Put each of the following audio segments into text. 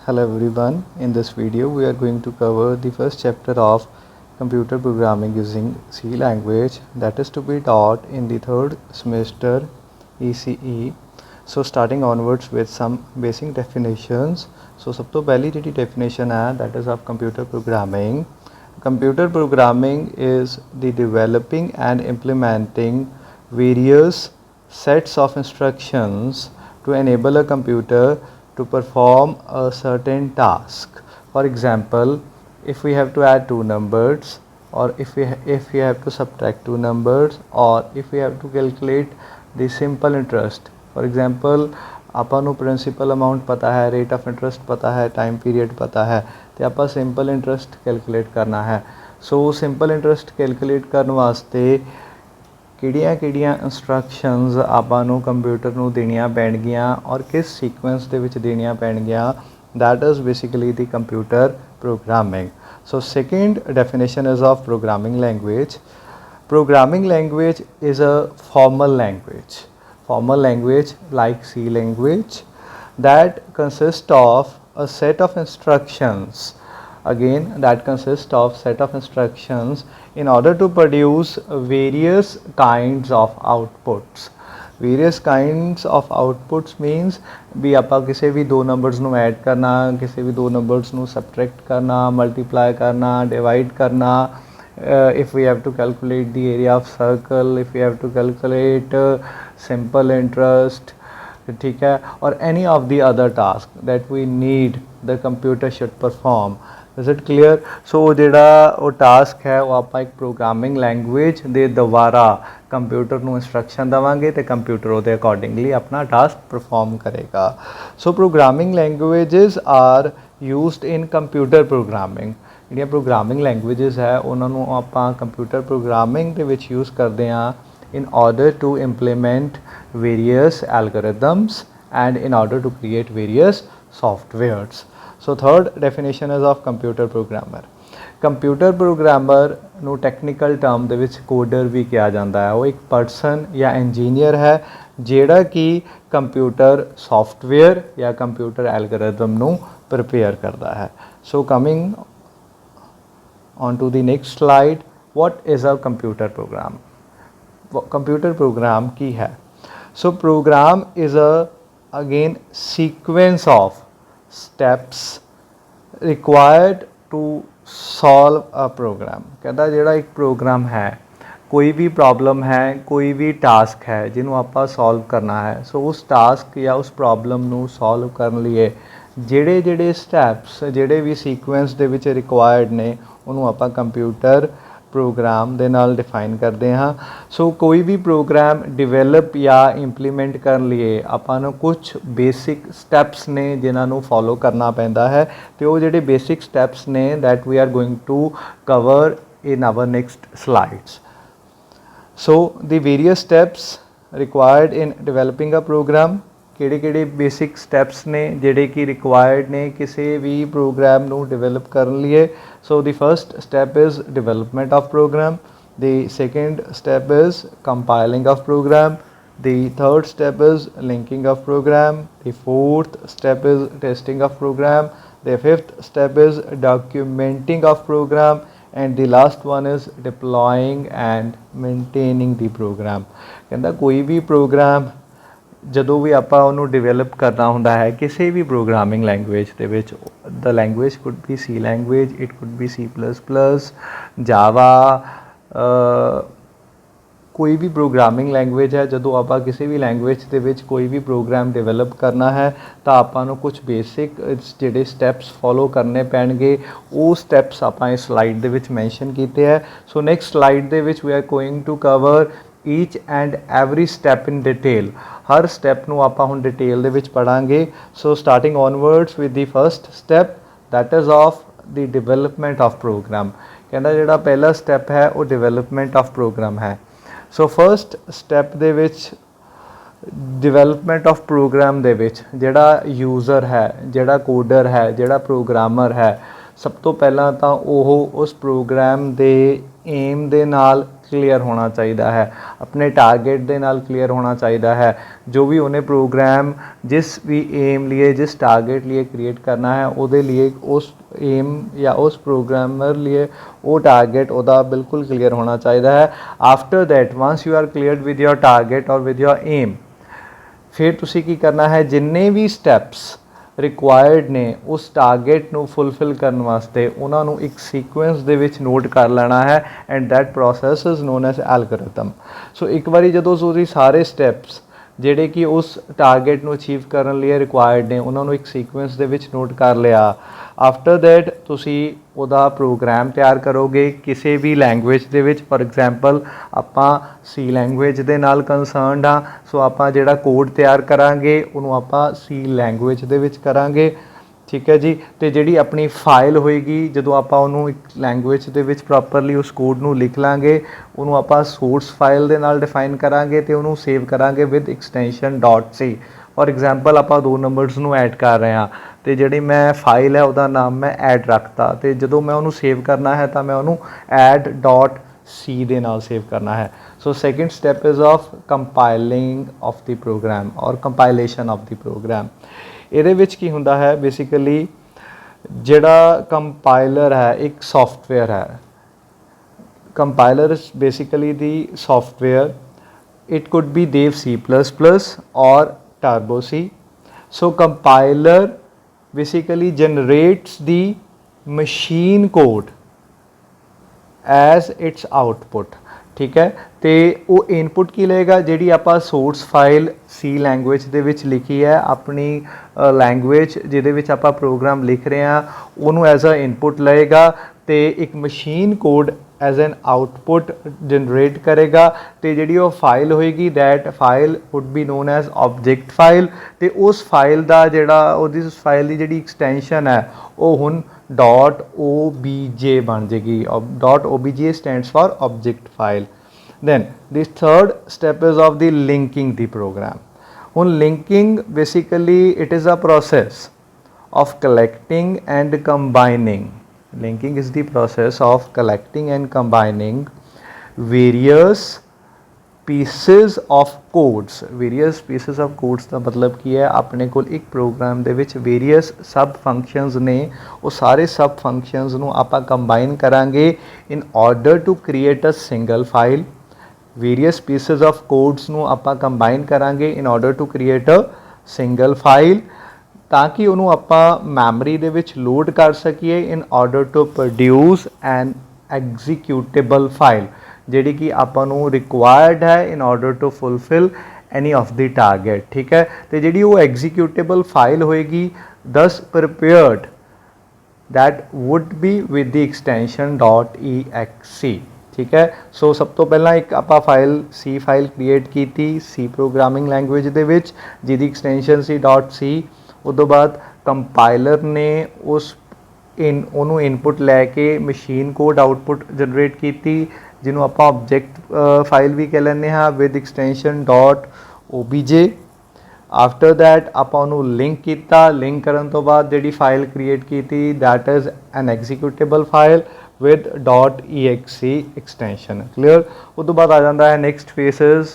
Hello everyone, in this video we are going to cover the first chapter of computer programming using C language that is to be taught in the third semester ECE. So starting onwards with some basic definitions. So सब तो पहली जी definition है that is of computer programming. Computer programming is the developing and implementing various sets of instructions to enable a computer to perform a certain task. For example, if we have to add two numbers, or if we have to subtract two numbers, or if we have to calculate the simple interest. For example, ਆਪਾਂ ਨੂੰ principal amount ਪਤਾ ਹੈ, rate of interest ਪਤਾ ਹੈ, time period ਪਤਾ ਹੈ ਤੇ ਆਪਾਂ ਸਿੰਪਲ ਇੰਟਰਸਟ ਕੈਲਕੂਲੇਟ ਕਰਨਾ ਹੈ। ਸੋ ਸਿੰਪਲ ਇੰਟਰਸਟ ਕੈਲਕੂਲੇਟ ਕਰਨ ਵਾਸਤੇ ਕਿਹੜੀਆਂ ਇੰਸਟਰਕਸ਼ਨਸ ਆਪਾਂ ਨੂੰ ਕੰਪਿਊਟਰ ਨੂੰ ਦੇਣੀਆਂ ਪੈਣਗੀਆਂ ਔਰ ਕਿਸ ਸੀਕੁਐਂਸ ਦੇ ਵਿੱਚ ਦੇਣੀਆਂ ਪੈਣਗੀਆਂ, that is basically the computer programming. So second definition is of programming language. Programming language is a formal language like C language that consists of a set of instructions. Again, that consists of set of instructions in order to produce various kinds of outputs. Various kinds of outputs means भी ਆਪਾਂ ਕਿਸੇ ਵੀ ਦੋ numbers ਨੂੰ add ਕਰਨਾ, ਕਿਸੇ ਵੀ ਦੋ numbers ਨੂੰ subtract ਕਰਨਾ, ਮਲਟੀਪਲਾਈ ਕਰਨਾ, ਡਿਵਾਈਡ ਕਰਨਾ, if we have to calculate the area of circle, if we have to calculate simple interest, ठीक है, और any of the other task that we need the computer should perform. Is it clear? So ਜਿਹੜਾ ਉਹ task ਹੈ ਉਹ ਆਪਾਂ ਇੱਕ programming language ਦੇ ਦੁਆਰਾ ਕੰਪਿਊਟਰ ਨੂੰ ਇੰਸਟਰਕਸ਼ਨ ਦੇਵਾਂਗੇ ਤੇ ਕੰਪਿਊਟਰ ਉਹਦੇ ਅਕੋਰਡਿੰਗਲੀ ਆਪਣਾ ਟਾਸਕ ਪਰਫਾਰਮ ਕਰੇਗਾ। So programming languages are used in computer programming. ਜਿਹੜੀਆਂ ਪ੍ਰੋਗਰਾਮਿੰਗ ਲੈਂਗੁਏਜਸ ਹੈ ਉਹਨਾਂ ਨੂੰ ਆਪਾਂ ਕੰਪਿਊਟਰ ਪ੍ਰੋਗਰਾਮਿੰਗ ਦੇ ਵਿੱਚ ਯੂਜ਼ ਕਰਦੇ ਹਾਂ in order to implement various algorithms and in order to create various softwares. So third definition is of computer programmer. Computer programmer ਨੂੰ technical term ਦੇ ਵਿੱਚ coder ਵੀ ਕਿਹਾ ਜਾਂਦਾ ਹੈ। ਉਹ ਇੱਕ person ਜਾਂ engineer ਹੈ ਜਿਹੜਾ ਕਿ ਕੰਪਿਊਟਰ software ਜਾਂ ਕੰਪਿਊਟਰ algorithm ਨੂੰ prepare ਕਰਦਾ ਹੈ। So coming on to the next slide, what is a computer program? Computer program की है। So program is again sequence of steps required to solve a program. कहता ਜਿਹੜਾ एक programme है, कोई भी प्रॉब्लम है, कोई भी टास्क है ਜਿਹਨੂੰ ਆਪਾਂ सॉल्व करना है, सो उस टास्क या उस प्रॉब्लम ਨੂੰ सॉल्व ਕਰਨ ਲਈ ਜਿਹੜੇ ਸਟੈਪਸ ਜਿਹੜੇ ਵੀ ਸੀਕੁਐਂਸ ਦੇ ਵਿੱਚ ਰਿਕੁਆਇਰਡ ਨੇ ਉਹਨੂੰ ਆਪਾਂ ਕੰਪਿਊਟਰ ਪ੍ਰੋਗਰਾਮ ਦੇ ਨਾਲ ਡਿਫਾਈਨ ਕਰਦੇ ਹਾਂ। ਸੋ ਕੋਈ ਵੀ ਪ੍ਰੋਗਰਾਮ ਡਿਵੈਲਪ ਜਾਂ ਇੰਪਲੀਮੈਂਟ ਕਰਨ ਲਈ ਆਪਾਂ ਨੂੰ ਕੁਝ ਬੇਸਿਕ ਸਟੈਪਸ ਨੇ ਜਿਨ੍ਹਾਂ ਨੂੰ ਫੋਲੋ ਕਰਨਾ ਪੈਂਦਾ ਹੈ ਤੇ ਉਹ ਜਿਹੜੇ ਬੇਸਿਕ ਸਟੈਪਸ ਨੇ that we are going to cover in our next slides. So the various steps required in developing a program, ਕਿਹੜੇ ਬੇਸਿਕ ਸਟੈਪਸ ਨੇ ਜਿਹੜੇ ਕਿ ਰਿਕੁਆਇਰਡ ਨੇ ਕਿਸੇ ਵੀ ਪ੍ਰੋਗਰਾਮ ਨੂੰ ਡਿਵੈਲਪ ਕਰਨ ਲਈ। So the first step is development of program, the second step is compiling of program, the third step is linking of program, the fourth step is testing of program, the fifth step is documenting of program, and the last one is deploying and maintaining the program. ਕਹਿੰਦਾ ਕੋਈ ਵੀ programme ਜਦੋਂ ਵੀ ਆਪਾਂ ਉਹਨੂੰ develop ਕਰਨਾ ਹੁੰਦਾ ਹੈ ਕਿਸੇ ਵੀ programming language ਦੇ ਵਿੱਚ, ਦ language could B C language, it could B C++, ਜਾਵਾ, ਕੋਈ ਵੀ ਪ੍ਰੋਗਰਾਮਿੰਗ ਲੈਂਗੁਏਜ ਹੈ, ਜਦੋਂ ਆਪਾਂ ਕਿਸੇ ਵੀ ਲੈਂਗੁਏਜ ਦੇ ਵਿੱਚ ਕੋਈ ਵੀ ਪ੍ਰੋਗਰਾਮ ਡਿਵੈਲਪ ਕਰਨਾ ਹੈ ਤਾਂ ਆਪਾਂ ਨੂੰ ਕੁਝ ਬੇਸਿਕ ਜਿਹੜੇ ਸਟੈਪਸ ਫੋਲੋ ਕਰਨੇ ਪੈਣਗੇ। ਉਹ ਸਟੈਪਸ ਆਪਾਂ ਇਸ ਸਲਾਈਡ ਦੇ ਵਿੱਚ ਮੈਂਸ਼ਨ ਕੀਤੇ ਹੈ। ਸੋ ਨੈਕਸਟ ਸਲਾਈਡ ਦੇ ਵਿੱਚ we are going to cover each and every step in detail. ਹਰ ਸਟੈਪ ਨੂੰ ਆਪਾਂ ਹੁਣ ਡਿਟੇਲ ਦੇ ਵਿੱਚ ਪੜ੍ਹਾਂਗੇ। So starting onwards with the first step that is of the development of program. ਕਹਿੰਦਾ ਜਿਹੜਾ ਪਹਿਲਾ ਸਟੈਪ ਹੈ ਉਹ ਡਿਵੈਲਪਮੈਂਟ ਆਫ ਪ੍ਰੋਗਰਾਮ ਹੈ। ਸੋ ਫਸਟ ਸਟੈਪ ਦੇ ਵਿੱਚ ਡਿਵੈਲਪਮੈਂਟ ਆਫ ਪ੍ਰੋਗਰਾਮ ਦੇ ਵਿੱਚ ਜਿਹੜਾ ਯੂਜ਼ਰ ਹੈ, ਜਿਹੜਾ ਕੋਡਰ ਹੈ, ਜਿਹੜਾ ਪ੍ਰੋਗਰਾਮਰ ਹੈ, ਸਭ ਤੋਂ ਪਹਿਲਾਂ ਤਾਂ ਉਹ ਉਸ ਪ੍ਰੋਗਰਾਮ ਦੇ ਏਮ ਦੇ ਨਾਲ ਕਲੀਅਰ ਹੋਣਾ ਚਾਹੀਦਾ ਹੈ, ਆਪਣੇ ਟਾਰਗੇਟ ਦੇ ਨਾਲ ਕਲੀਅਰ ਹੋਣਾ ਚਾਹੀਦਾ ਹੈ। ਜੋ ਵੀ ਉਹਨੇ ਪ੍ਰੋਗਰਾਮ ਜਿਸ ਵੀ ਏਮ ਲਈ ਜਿਸ ਟਾਰਗेट लिए क्रिएट करना है ਉਹਦੇ लिए उस एम या उस प्रोग्रामर लिए वो टारगेट ਉਹਦਾ बिल्कुल क्लियर होना चाहिए है। After that once you are cleared with your target और विद योर एम, फिर तुसी की करना है जिन्ने भी स्टैप्स रिक्वायर्ड ने उस टारगेट ਨੂੰ फुलफिल ਕਰਨ ਵਾਸਤੇ ਉਹਨਾਂ ਨੂੰ ਇੱਕ ਸੀਕੁਐਂਸ ਦੇ ਵਿੱਚ ਨੋਟ ਕਰ ਲੈਣਾ ਹੈ and that process is known as algorithm. So ਇੱਕ ਵਾਰੀ ਜਦੋਂ ਤੁਸੀਂ ਸਾਰੇ ਸਟੈਪਸ ਜਿਹੜੇ ਕਿ ਉਸ ਟਾਰਗੇਟ ਨੂੰ ਅਚੀਵ ਕਰਨ ਲਈ ਰਿਕੁਆਇਰਡ ਨੇ ਉਹਨਾਂ ਨੂੰ ਇੱਕ ਸੀਕੁਐਂਸ ਦੇ ਵਿੱਚ ਨੋਟ ਕਰ ਲਿਆ। ਆਫਟਰ ਦੈਟ ਤੁਸੀਂ ਉਹਦਾ ਪ੍ਰੋਗਰਾਮ ਤਿਆਰ ਕਰੋਗੇ ਕਿਸੇ ਵੀ ਲੈਂਗੁਏਜ ਦੇ ਵਿੱਚ। ਫੋਰ ਐਗਜ਼ਾਮਪਲ ਆਪਾਂ ਸੀ ਲੈਂਗੁਏਜ ਦੇ ਨਾਲ ਕੰਸਰਨਡ ਹਾਂ, ਸੋ ਆਪਾਂ ਜਿਹੜਾ ਕੋਡ ਤਿਆਰ ਕਰਾਂਗੇ ਉਹਨੂੰ ਆਪਾਂ ਸੀ ਲੈਂਗੁਏਜ ਦੇ ਵਿੱਚ ਕਰਾਂਗੇ, ठीक है जी। तो जी अपनी फाइल होएगी जो आप एक लैंगुएज के प्रॉपरली उस कोड को लिख लाँगे, उन्होंने आप सोर्स फाइल के नाल डिफाइन करांगे तो उन्होंने सेव करांगे with extension .c। For example आप 2 नंबर्स को ऐड कर रहे हैं तो जी मैं फाइल है उसका नाम मैं ऐड रखता, तो जो मैं उन्होंने सेव करना है तो मैं उन्होंने ऐड .c दे नाल सेव करना है। So second step is of compiling of the program और कंपाइलेशन ऑफ द प्रोग्राम। ਇਹਦੇ ਵਿੱਚ ਕੀ ਹੁੰਦਾ ਹੈ ਬੇਸਿਕਲੀ ਜਿਹੜਾ ਕੰਪਾਈਲਰ ਹੈ ਇੱਕ ਸੌਫਟਵੇਅਰ ਹੈ। Compiler is basically the software, it could B Dev C++ or Turbo C। so compiler basically generates the machine code as its output, ठीक है। तो वो इनपुट की लेगा जी आप सोर्स फाइल सी लैंगुएज दे विच लिखी है, अपनी लैंगुएज जिहदे आप प्रोग्राम लिख रहे हैं उन्होंने एज अ इनपुट लेगा तो एक machine code as an output generate करेगा। तो जी वो फाइल होएगी that file would be known as object file. तो उस फाइल का जोड़ा उस फाइल की जी एक्सटेंशन है वो हुण .obj बन जाएगी। .obj stands for object file. Then the third step is of the linking the program. On linking basically it is a process of collecting and combining. Linking is the process of collecting and combining various pieces of codes। various pieces of codes का मतलब की है अपने को एक programme दे विच various सब functions ने वो सारे सब फंक्शंस नू आपां कंबाइन करांगे in order to create a single file। Various pieces of codes ਨੂੰ ਆਪਾਂ ਕੰਬਾਈਨ ਕਰਾਂਗੇ in order to create a single file ਤਾਂ ਕਿ ਉਹਨੂੰ ਆਪਾਂ ਮੈਮਰੀ ਦੇ ਵਿੱਚ ਲੋਡ ਕਰ ਸਕੀਏ in order to produce an executable file ਜਿਹੜੀ ਕਿ ਆਪਾਂ ਨੂੰ ਰਿਕੁਆਇਰਡ ਹੈ in order to fulfil any of the target, ਠੀਕ ਹੈ। ਤੇ ਜਿਹੜੀ ਉਹ ਐਗਜ਼ੀਕਿਊਟੇਬਲ ਫਾਈਲ ਹੋਏਗੀ ਦਸ prepared that would be with the extension .exe, ठीक है। सो सब तो पहला एक आप फाइल सी फाइल क्रिएट की थी सी प्रोग्रामिंग लैंग्वेज दे विच जिहदी एक्सटेंशन सी .c। उस तो बाद कंपाइलर ने उस ਉਹਨੂੰ ਇਨਪੁਟ ਲੈ ਕੇ ਮਸ਼ੀਨ ਕੋਡ ਆਊਟਪੁੱਟ ਜਨਰੇਟ ਕੀਤੀ ਜਿਹਨੂੰ ਆਪਾਂ ਆਬਜੈਕਟ ਫਾਈਲ ਵੀ ਕਹਿ ਲੈਂਦੇ ਹਾਂ with extension .obj। After that आप लिंक किया, लिंक करने तो बाद जी फाइल क्रिएट की थी that is an executable file with .exe extension, clear. उस तो बाद आ जाता है next phases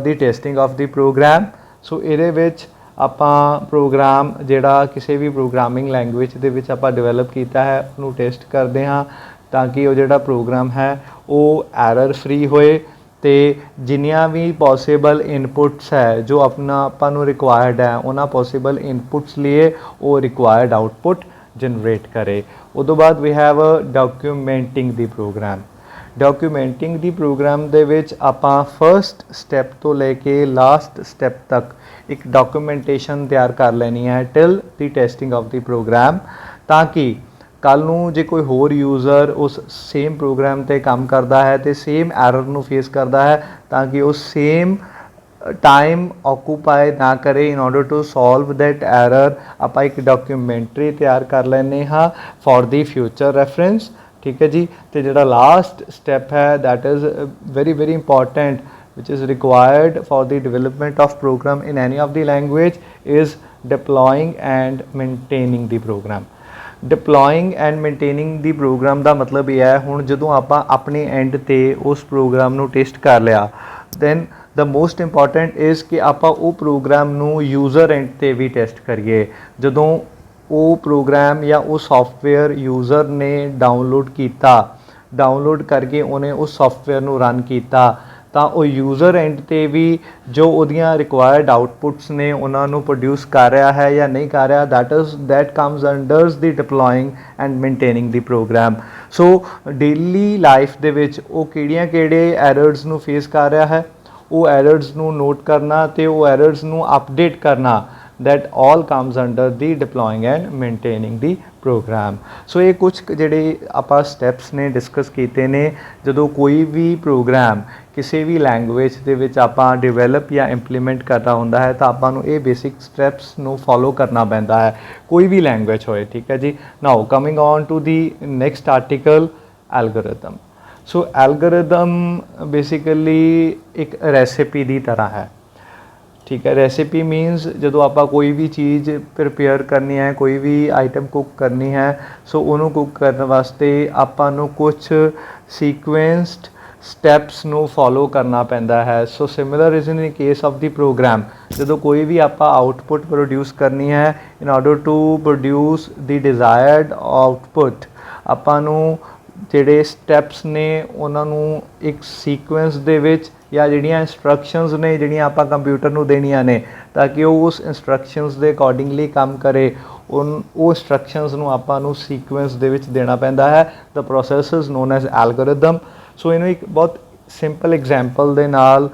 the testing of the program. So ये आप प्रोग्राम जोड़ा किसी भी प्रोग्रामिंग लैंग्वेज के आप डिवेलप किया है उन्होंने टेस्ट करते हाँ ताकि वो जोड़ा प्रोग्राम है वो एरर फ्री होए तो जिन्नियां भी पॉसिबल इनपुट्स है जो अपना आपू रिक्वायर्ड है उन्होंने पॉसिबल इनपुट्स लिए वो रिक्वायर्ड आउटपुट जनरेट करे। उस तो बाद we have documenting the program. Documenting the program दे विच आपां फर्स्ट स्टैप तो लेके लास्ट स्टैप तक एक डॉक्यूमेंटेशन तैयार कर लेनी है till the testing of the program ताकि कल नूं जे कोई होर यूज़र उस सेम प्रोग्राम ते काम करता है तो सेम एरर नूं फेस करता है ताकि वो सेम टाइम ऑक्यूपाई ना करे। In order to solve that error आप एक डॉक्यूमेंट्री तैयार कर लेने हाँ फॉर द फ्यूचर रेफरेंस, ठीक है जी। तो जो लास्ट स्टैप है that is very very important which is required for the development of program in any of the language is deploying and maintaining the program। Deploying and maintaining the program ਦਾ ਮਤਲਬ ਇਹ ਹੈ, ਹੁਣ ਜਦੋਂ ਆਪਾਂ ਆਪਣੇ and ਤੇ ਉਸ ਪ੍ਰੋਗਰਾਮ ਨੂੰ ਟੈਸਟ ਕਰ ਲਿਆ, then the most important is ਕਿ ਆਪਾਂ ਉਹ ਪ੍ਰੋਗਰਾਮ ਨੂੰ ਯੂਜ਼ਰ ਐਂਡ ਤੇ ਵੀ ਟੈਸਟ ਕਰੀਏ। ਜਦੋਂ ਉਹ ਪ੍ਰੋਗਰਾਮ ਜਾਂ ਉਹ ਸੌਫਟਵੇਅਰ ਯੂਜ਼ਰ ਨੇ ਡਾਊਨਲੋਡ ਕੀਤਾ, ਡਾਊਨਲੋਡ ਕਰਕੇ ਉਹਨੇ ਉਸ ਸੌਫਟਵੇਅਰ ਨੂੰ ਰਨ ਕੀਤਾ, ਤਾਂ ਉਹ ਯੂਜ਼ਰ ਐਂਡ ਤੇ ਵੀ ਜੋ ਉਹਦੀਆਂ ਰਿਕੁਆਇਰਡ ਆਊਟਪੁੱਟਸ ਨੇ ਉਹਨਾਂ ਨੂੰ ਪ੍ਰੋਡਿਊਸ ਕਰ ਰਿਹਾ ਹੈ ਜਾਂ ਨਹੀਂ ਕਰ ਰਿਹਾ, that comes under the deploying and maintaining the program। So daily life ਦੇ ਵਿੱਚ ਉਹ ਕਿਹੜੇ ਐਰਰਸ ਨੂੰ ਫੇਸ ਕਰ ਰਿਹਾ ਹੈ, ਉਹ ਐਰਰਸ ਨੂੰ ਨੋਟ ਕਰਨਾ ਤੇ ਉਹ ਐਰਰਸ ਨੂੰ ਅਪਡੇਟ ਕਰਨਾ, that all comes under the deploying and maintaining the program। ਸੋ ਇਹ ਕੁਝ ਜਿਹੜੇ ਆਪਾਂ ਸਟੈਪਸ ਨੇ ਡਿਸਕਸ ਕੀਤੇ ਨੇ, ਜਦੋਂ ਕੋਈ ਵੀ ਪ੍ਰੋਗਰਾਮ ਕਿਸੇ ਵੀ ਲੈਂਗੁਏਜ ਦੇ ਵਿੱਚ ਆਪਾਂ ਡਿਵੈਲਪ ਜਾਂ ਇੰਪਲੀਮੈਂਟ ਕਰਨਾ ਹੁੰਦਾ ਹੈ ਤਾਂ ਆਪਾਂ ਨੂੰ ਇਹ ਬੇਸਿਕ ਸਟੈਪਸ ਨੂੰ ਫੋਲੋ ਕਰਨਾ ਪੈਂਦਾ ਹੈ, ਕੋਈ ਵੀ ਲੈਂਗੁਏਜ ਹੋਏ, ਠੀਕ ਹੈ ਜੀ। ਨਾਓ coming on to the next article, algorithm. So algorithm basically ਇੱਕ ਰੈਸਿਪੀ ਦੀ ਤਰ੍ਹਾਂ ਹੈ, ਠੀਕ ਹੈ। ਰੈਸਿਪੀ ਮੀਨਸ ਜਦੋਂ ਆਪਾਂ ਕੋਈ ਵੀ ਚੀਜ਼ ਪ੍ਰਿਪੇਅਰ ਕਰਨੀ ਹੈ, ਕੋਈ ਵੀ ਆਈਟਮ ਕੁੱਕ ਕਰਨੀ ਹੈ, ਸੋ ਉਹਨੂੰ ਕੁੱਕ ਕਰਨ ਵਾਸਤੇ ਆਪਾਂ ਨੂੰ ਕੁਝ ਸੀਕੁਐਂਸਡ ਸਟੈਪਸ ਨੂੰ ਫੋਲੋ ਕਰਨਾ ਪੈਂਦਾ ਹੈ। So similar is in case of the program, ਜਦੋਂ ਕੋਈ ਵੀ ਆਪਾਂ ਆਊਟਪੁੱਟ ਪ੍ਰੋਡਿਊਸ ਕਰਨੀ ਹੈ, in order to produce the desired output, ਆਪਾਂ ਨੂੰ ਜਿਹੜੇ ਸਟੈਪਸ ਨੇ ਉਹਨਾਂ ਨੂੰ ਇੱਕ ਸੀਕੁਐਂਸ ਦੇ ਵਿੱਚ ਜਾਂ ਜਿਹੜੀਆਂ ਇੰਸਟਰਕਸ਼ਨਸ ਨੇ ਜਿਹੜੀਆਂ ਆਪਾਂ ਕੰਪਿਊਟਰ ਨੂੰ ਦੇਣੀਆਂ ਨੇ ਤਾਂ ਕਿ ਉਹ ਉਸ ਇੰਸਟਰਕਸ਼ਨਸ ਦੇ ਅਕੋਰਡਿੰਗਲੀ ਕੰਮ ਕਰੇ, ਉਹ ਇੰਸਟਰਕਸ਼ਨਸ ਨੂੰ ਆਪਾਂ ਨੂੰ ਸੀਕੁਐਂਸ ਦੇ ਵਿੱਚ ਦੇਣਾ ਪੈਂਦਾ ਹੈ। The process is known as algorithm. So ਇਹਨੂੰ ਇੱਕ ਬਹੁਤ ਸਿੰਪਲ ਐਗਜ਼ਾਮਪਲ ਦੇ ਨਾਲ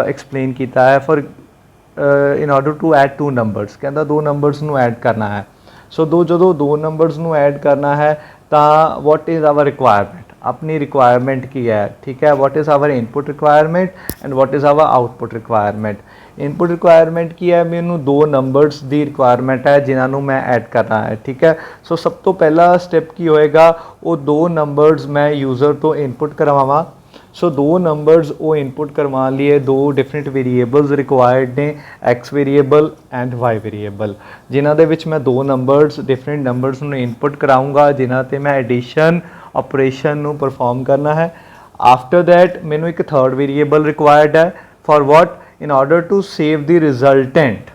ਐਕਸਪਲੇਨ ਕੀਤਾ ਹੈ। For in order to add 2 numbers, ਕਹਿੰਦਾ 2 ਨੰਬਰਸ ਨੂੰ ਐਡ ਕਰਨਾ ਹੈ। ਸੋ ਜਦੋਂ 2 ਨੰਬਰਸ ਨੂੰ ਐਡ ਕਰਨਾ ਹੈ ਤਾਂ ਵਾਟ ਇਜ਼ ਆਵਰ ਰਿਕੁਆਇਰਮੈਂਟ, ਆਪਣੀ ਰਿਕੁਆਇਰਮੈਂਟ ਕੀ ਹੈ, ਠੀਕ ਹੈ। What is our input requirement and what is our output requirement. Input requirement ਕੀ ਹੈ, ਮੈਨੂੰ 2 ਨੰਬਰਸ ਦੀ ਰਿਕੁਆਇਰਮੈਂਟ ਹੈ ਜਿਨ੍ਹਾਂ ਨੂੰ ਮੈਂ ਐਡ ਕਰਨਾ ਹੈ, ਠੀਕ ਹੈ। ਸੋ ਸਭ ਤੋਂ ਪਹਿਲਾ ਸਟੈਪ ਕੀ ਹੋਏਗਾ, ਉਹ 2 ਨੰਬਰਸ ਮੈਂ ਯੂਜ਼ਰ ਤੋਂ ਇਨਪੁਟ ਕਰਵਾਵਾਂ। ਸੋ 2 ਨੰਬਰਸ ਉਹ ਇਨਪੁਟ ਕਰਵਾਉਣ ਲਈ 2 ਡਿਫਰੈਂਟ ਵੇਰੀਏਬਲਸ ਰਿਕੁਆਇਰਡ ਨੇ, X variable and Y variable, ਜਿਨ੍ਹਾਂ ਦੇ ਵਿੱਚ ਮੈਂ 2 ਨੰਬਰਸ ਡਿਫਰੈਂਟ ਨੰਬਰਸ ਨੂੰ ਇਨਪੁਟ ਕਰਾਊਂਗਾ, ਜਿਨ੍ਹਾਂ 'ਤੇ ਮੈਂ ਐਡੀਸ਼ਨ ਆਪਰੇਸ਼ਨ ਨੂੰ ਪਰਫਾਰਮ ਕਰਨਾ ਹੈ। ਆਫਟਰ ਦੈਟ ਮੈਨੂੰ ਇੱਕ 3rd ਵੇਰੀਏਬਲ ਰਿਕੁਆਇਰਡ ਹੈ, for what, in order to save the resultant,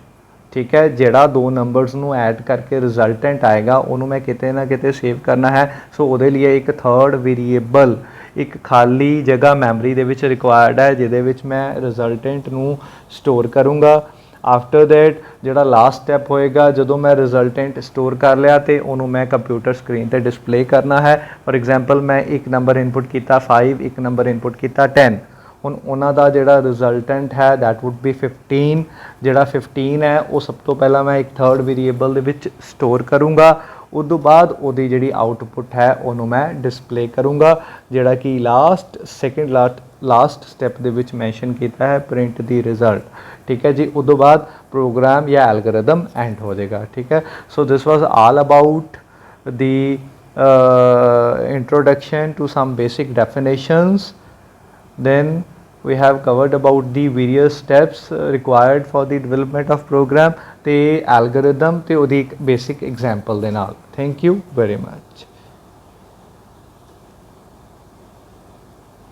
ਠੀਕ ਹੈ। ਜਿਹੜਾ 2 ਨੰਬਰਸ ਨੂੰ ਐਡ ਕਰਕੇ ਰਿਜ਼ਲਟੈਂਟ ਆਏਗਾ ਉਹਨੂੰ ਮੈਂ ਕਿਤੇ ਨਾ ਕਿਤੇ ਸੇਵ ਕਰਨਾ ਹੈ। ਸੋ ਉਹਦੇ ਲਈ ਇੱਕ 3rd ਵੇਰੀਏਬਲ, ਇੱਕ ਖਾਲੀ ਜਗ੍ਹਾ ਮੈਮਰੀ ਦੇ ਵਿੱਚ ਰਿਕੁਆਇਰਡ ਹੈ ਜਿਹਦੇ ਵਿੱਚ ਮੈਂ ਰਿਜ਼ਲਟੈਂਟ ਨੂੰ ਸਟੋਰ ਕਰੂੰਗਾ। ਆਫਟਰ ਦੈਟ ਜਿਹੜਾ ਲਾਸਟ ਸਟੈਪ ਹੋਏਗਾ, ਜਦੋਂ ਮੈਂ ਰਿਜ਼ਲਟੈਂਟ ਸਟੋਰ ਕਰ ਲਿਆ ਤੇ ਉਹਨੂੰ ਮੈਂ ਕੰਪਿਊਟਰ ਸਕਰੀਨ ਤੇ ਡਿਸਪਲੇ ਕਰਨਾ ਹੈ। ਫॉर ਐਗਜ਼ਾਮਪਲ ਮੈਂ ਇੱਕ ਨੰਬਰ ਇਨਪੁਟ ਕੀਤਾ 5, ਇੱਕ ਨੰਬਰ ਇਨਪੁਟ ਕੀਤਾ 10, ਹੁਣ ਉਹਨਾਂ ਦਾ ਜਿਹੜਾ ਰਿਜ਼ਲਟੈਂਟ ਹੈ ਦੈਟ ਵੁੱਡ ਬੀ 15। ਜਿਹੜਾ 15 ਹੈ ਉਹ ਸਭ ਤੋਂ ਪਹਿਲਾਂ ਮੈਂ ਇੱਕ 3rd ਵੇਰੀਏਬਲ ਦੇ ਵਿੱਚ ਸਟੋਰ ਕਰੂੰਗਾ। ਉਸ ਤੋਂ ਬਾਅਦ ਉਹਦੀ ਜਿਹੜੀ ਆਊਟਪੁੱਟ ਹੈ ਉਹਨੂੰ ਮੈਂ ਡਿਸਪਲੇ ਕਰੂੰਗਾ, ਜਿਹੜਾ ਕਿ ਲਾਸਟ ਸਟੈਪ ਦੇ ਵਿੱਚ ਮੈਂਸ਼ਨ ਕੀਤਾ ਹੈ, ਪ੍ਰਿੰਟ ਦੀ ਰਿਜ਼ਲਟ, ਠੀਕ ਹੈ ਜੀ। ਉਸ ਤੋਂ ਬਾਅਦ ਪ੍ਰੋਗਰਾਮ ਜਾਂ ਐਲਗੋਰਿਦਮ ਐਂਡ ਹੋ ਜਾਏਗਾ, ਠੀਕ ਹੈ। So this was all about the introduction to some basic definitions, then we have covered about the various steps required for the development of program ਤੇ algorithm ਤੇ ਉਹਦੀ ਇੱਕ basic example ਦੇ ਨਾਲ। Thank you very much।